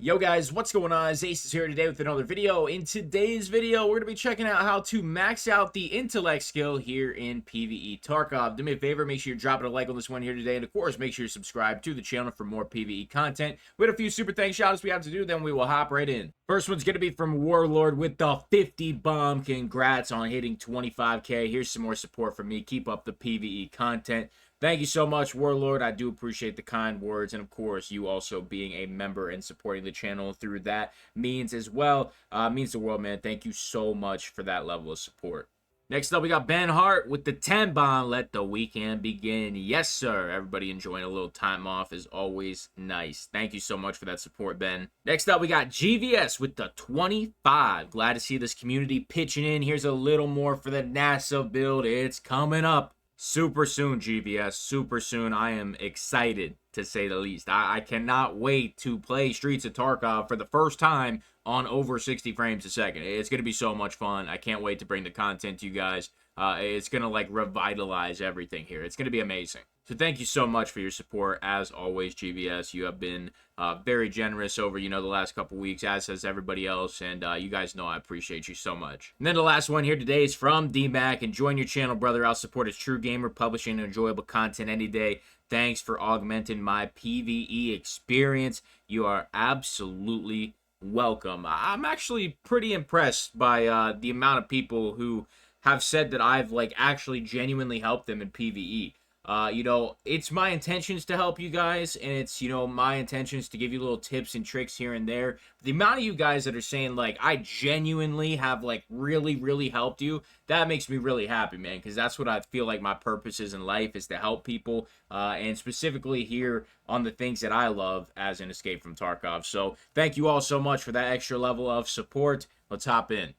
Yo guys, what's going on? Acez here today with another video. In today's video, we're going to be checking out how to max out the intellect skill here in PvE Tarkov. Do me a favor, make sure you're dropping a like on this one here today, and of course, make sure you subscribe to the channel for more PvE content. We had a few super thanks shoutouts we have to do, then we will hop right in. First one's going to be from Warlord with the 50 bomb. Congrats on hitting 25k. Here's some more support from me. Keep up the PvE content. Thank you so much, Warlord. I do appreciate the kind words, and of course, you also being a member and supporting the channel through that means as well. Means the world, man. Thank you so much for that level of support. Next up, we got Ben Hart with the 10 bomb. Let the weekend begin. Yes, sir. Everybody enjoying a little time off is always nice. Thank you so much for that support, Ben. Next up, we got GVS with the 25. Glad to see this community pitching in. Here's a little more for the NASA build. It's coming up. Super soon, GVS. Super soon. I am excited, to say the least. I cannot wait to play Streets of Tarkov for the first time on over 60 frames a second. It's going to be so much fun. I can't wait to bring the content to you guys. It's going to, like, revitalize everything here. It's going to be amazing. So thank you so much for your support. As always, GVS, you have been very generous over, the last couple weeks, as has everybody else. And you guys know I appreciate you so much. And then the last one here today is from DMAC. And join your channel, brother. I'll support as true gamer, publishing enjoyable content any day. Thanks for augmenting my PvE experience. You are absolutely welcome. I'm actually pretty impressed by the amount of people who have said that I've, actually genuinely helped them in PvE. It's my intentions to help you guys, and it's, my intentions to give you little tips and tricks here and there. The amount of you guys that are saying, I genuinely have, really, really helped you, that makes me really happy, man, because that's what I feel like my purpose is in life, is to help people, and specifically here on the things that I love as an Escape from Tarkov. So, thank you all so much for that extra level of support. Let's hop in.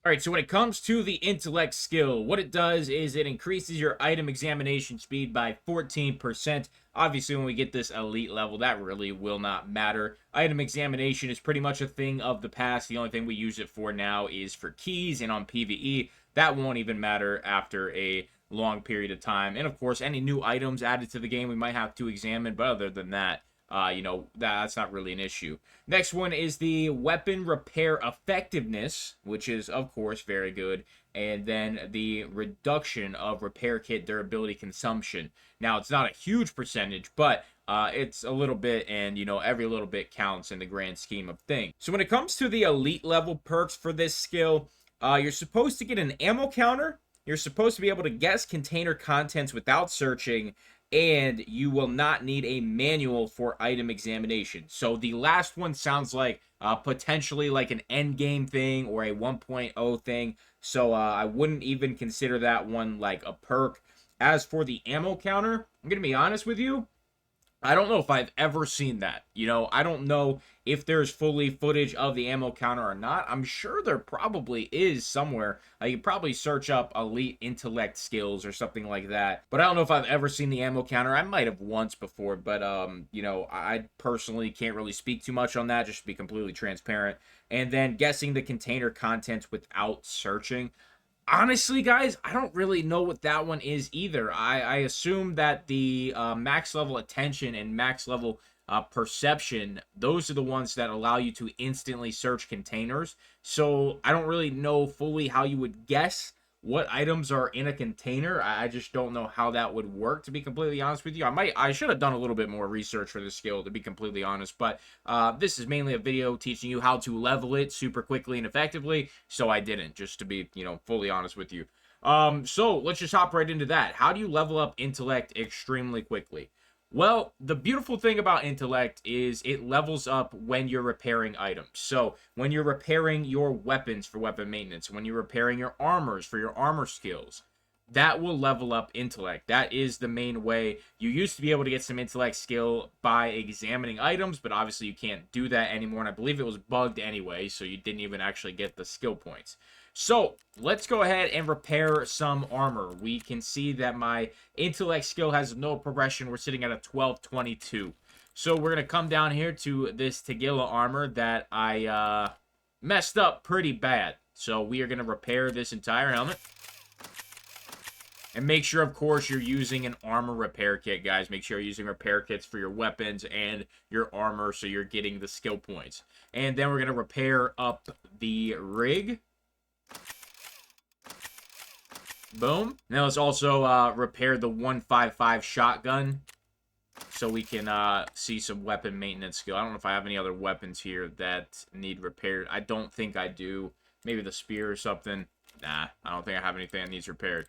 Alright, so when it comes to the intellect skill, what it does is it increases your item examination speed by 14%. Obviously, when we get this elite level, that really will not matter. Item examination is pretty much a thing of the past. The only thing we use it for now is for keys, and on PvE, that won't even matter after a long period of time. And of course, any new items added to the game we might have to examine, but other than that, that's not really an issue. Next one is the weapon repair effectiveness, which is, of course, very good. And then the reduction of repair kit durability consumption. Now, it's not a huge percentage, but it's a little bit, and, every little bit counts in the grand scheme of things. So when it comes to the elite level perks for this skill, you're supposed to get an ammo counter. You're supposed to be able to guess container contents without searching, and you will not need a manual for item examination. So the last one sounds like potentially like an end game thing or a 1.0 thing. So I wouldn't even consider that one like a perk. As for the ammo counter, I'm going to be honest with you, I don't know if I've ever seen that. I don't know if there's fully footage of the ammo counter or not. I'm sure there probably is somewhere. You probably search up elite intellect skills or something like that. But I don't know if I've ever seen the ammo counter. I might have once before, but I personally can't really speak too much on that, just to be completely transparent. And then guessing the container contents without searching. Honestly, guys, I don't really know what that one is either. I assume that the max level attention and max level perception, those are the ones that allow you to instantly search containers. So I don't really know fully how you would guess what items are in a container. I just don't know how that would work, to be completely honest with you. I should have done a little bit more research for this skill, to be completely honest, but this is mainly a video teaching you how to level it super quickly and effectively, so I didn't, just to be, fully honest with you. So let's just hop right into that. How do you level up intellect extremely quickly? Well, the beautiful thing about intellect is it levels up when you're repairing items. So when you're repairing your weapons for weapon maintenance, when you're repairing your armors for your armor skills, that will level up intellect. That is the main way. You used to be able to get some intellect skill by examining items, but obviously you can't do that anymore, and I believe it was bugged anyway, so you didn't even actually get the skill points. So let's go ahead and repair some armor. We can see that my intellect skill has no progression. We're sitting at a 1222. So we're going to come down here to this Tagilla armor that I messed up pretty bad. So we are going to repair this entire helmet. And make sure, of course, you're using an armor repair kit, guys. Make sure you're using repair kits for your weapons and your armor so you're getting the skill points. And then we're going to repair up the rig. Boom. Now let's also repair the 155 shotgun so we can see some weapon maintenance skill. I don't know if I have any other weapons here that need repaired. I don't think I do. Maybe the spear or something. Nah, I don't think I have anything that needs repaired.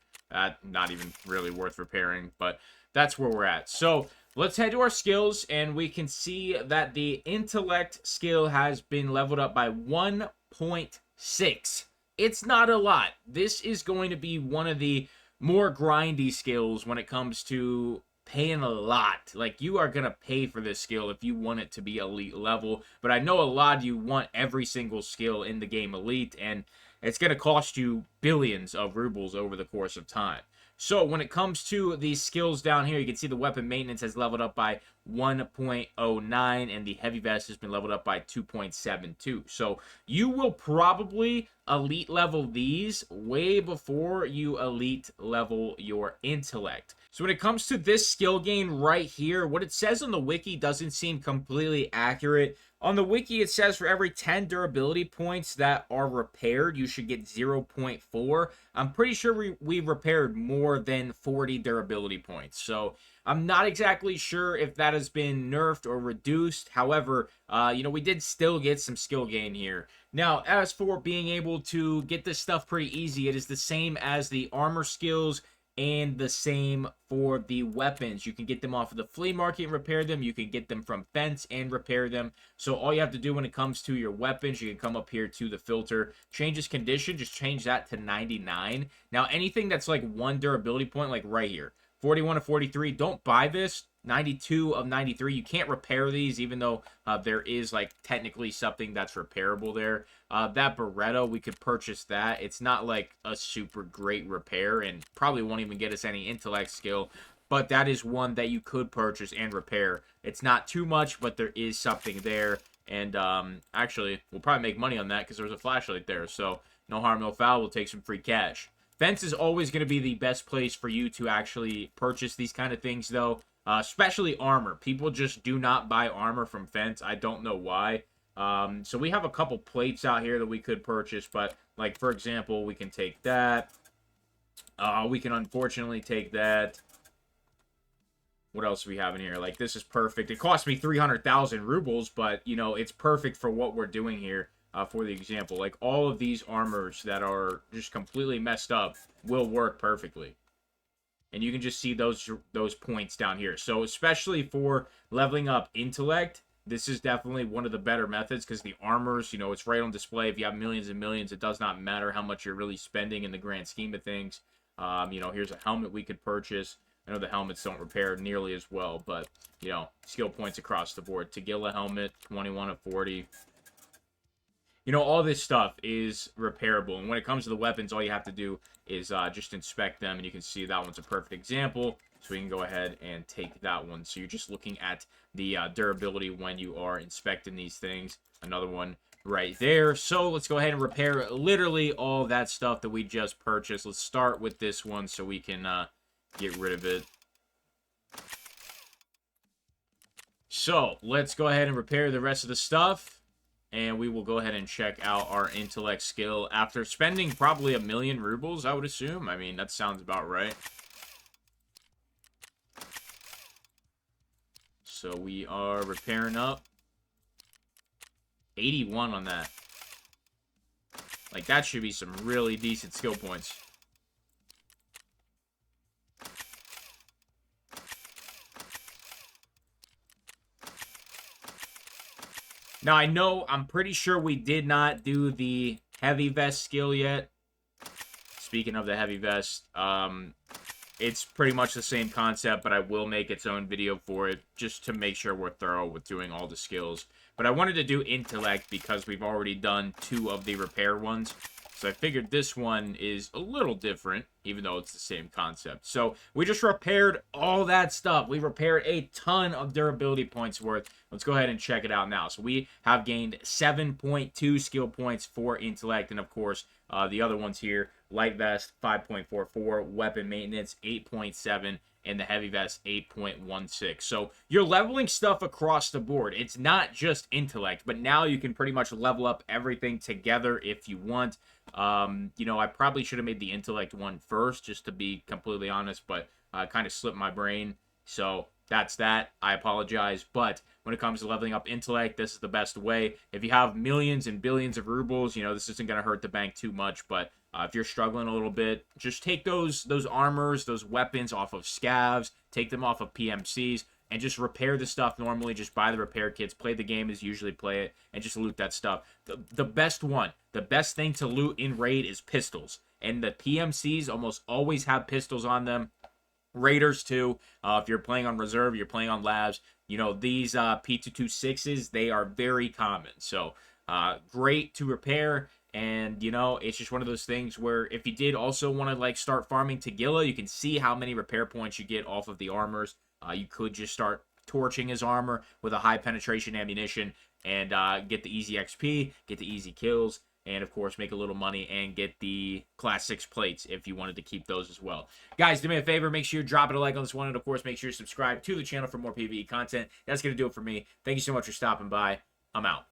Not even really worth repairing, but that's where we're at. So let's head to our skills, and we can see that the intellect skill has been leveled up by 1.6. It's not a lot. This is going to be one of the more grindy skills when it comes to paying a lot. Like, you are going to pay for this skill if you want it to be elite level, but I know a lot of you want every single skill in the game elite, and it's going to cost you billions of rubles over the course of time. So when it comes to these skills down here, you can see the weapon maintenance has leveled up by 1.09, and the heavy vest has been leveled up by 2.72. So you will probably elite level these way before you elite level your intellect. So when it comes to this skill gain right here, what it says on the wiki doesn't seem completely accurate. On the wiki, it says for every 10 durability points that are repaired, you should get 0.4. I'm pretty sure we repaired more than 40 durability points. So I'm not exactly sure if that has been nerfed or reduced. However, we did still get some skill gain here. Now, as for being able to get this stuff pretty easy, it is the same as the armor skills and the same for the weapons. You can get them off of the flea market and repair them. You can get them from fence and repair them. So all you have to do when it comes to your weapons, you can come up here to the filter, changes condition, just change that to 99. Now, anything that's like one durability point, like right here, 41 of 43, don't buy this. 92 of 93. You can't repair these, even though there is like technically something that's repairable there. That Beretta, we could purchase that. It's not like a super great repair and probably won't even get us any intellect skill, but that is one that you could purchase and repair. It's not too much, but there is something there. And actually, we'll probably make money on that because there's a flashlight there. So no harm, no foul. We'll take some free cash. Fence is always going to be the best place for you to actually purchase these kind of things, though. Especially armor. People just do not buy armor from Fence. I don't know why. So we have a couple plates out here that we could purchase, but like for example, we can take that. We can unfortunately take that. What else do we have in here? Like, this is perfect. It cost me 300,000 rubles, but you know, it's perfect for what we're doing here. For the example, like all of these armors that are just completely messed up will work perfectly. And you can just see those points down here. So especially for leveling up intellect, this is definitely one of the better methods because the armors, you know, it's right on display. If you have millions and millions, it does not matter how much you're really spending in the grand scheme of things. Here's a helmet we could purchase. I know the helmets don't repair nearly as well, but, you know, skill points across the board. Tagilla helmet, 21 of 40. You know, all this stuff is repairable. And when it comes to the weapons, all you have to do is just inspect them. And you can see that one's a perfect example. So we can go ahead and take that one. So you're just looking at the durability when you are inspecting these things. Another one right there. So let's go ahead and repair literally all that stuff that we just purchased. Let's start with this one so we can get rid of it. So let's go ahead and repair the rest of the stuff. And we will go ahead and check out our intellect skill after spending probably 1,000,000 rubles, I would assume. I mean, that sounds about right. So we are repairing up. 81 on that. Like, that should be some really decent skill points. Now, I know, I'm pretty sure we did not do the heavy vest skill yet. Speaking of the heavy vest, it's pretty much the same concept, but I will make its own video for it just to make sure we're thorough with doing all the skills. But I wanted to do intellect because we've already done 2 of the repair ones. So I figured this one is a little different, even though it's the same concept. So we just repaired all that stuff. We repaired a ton of durability points worth. Let's go ahead and check it out now. So we have gained 7.2 skill points for intellect. And of course, the other ones here, light vest 5.44, weapon maintenance 8.7, and the heavy vest 8.16. So you're leveling stuff across the board. It's not just intellect, but now you can pretty much level up everything together if you want. I probably should have made the intellect one first, just to be completely honest, but kind of slipped my brain. So that's that. I apologize. But when it comes to leveling up intellect, this is the best way. If you have millions and billions of rubles, this isn't going to hurt the bank too much. But if you're struggling a little bit, just take those armors, those weapons off of scavs, take them off of PMCs, and just repair the stuff normally. Just buy the repair kits, play the game as you usually play it, and just loot that stuff. The best thing to loot in Raid is pistols. And the PMCs almost always have pistols on them. Raiders too. If you're playing on reserve, you're playing on labs, these P226s, they are very common. So great to repair. And, it's just one of those things where if you did also want to start farming Tagilla, you can see how many repair points you get off of the armors. You could just start torching his armor with a high penetration ammunition and get the easy XP, get the easy kills, and of course make a little money and get the class 6 plates if you wanted to keep those as well. Guys, do me a favor, make sure you're dropping a like on this one, and of course make sure you subscribe to the channel for more PvE content. That's going to do it for me. Thank you so much for stopping by. I'm out.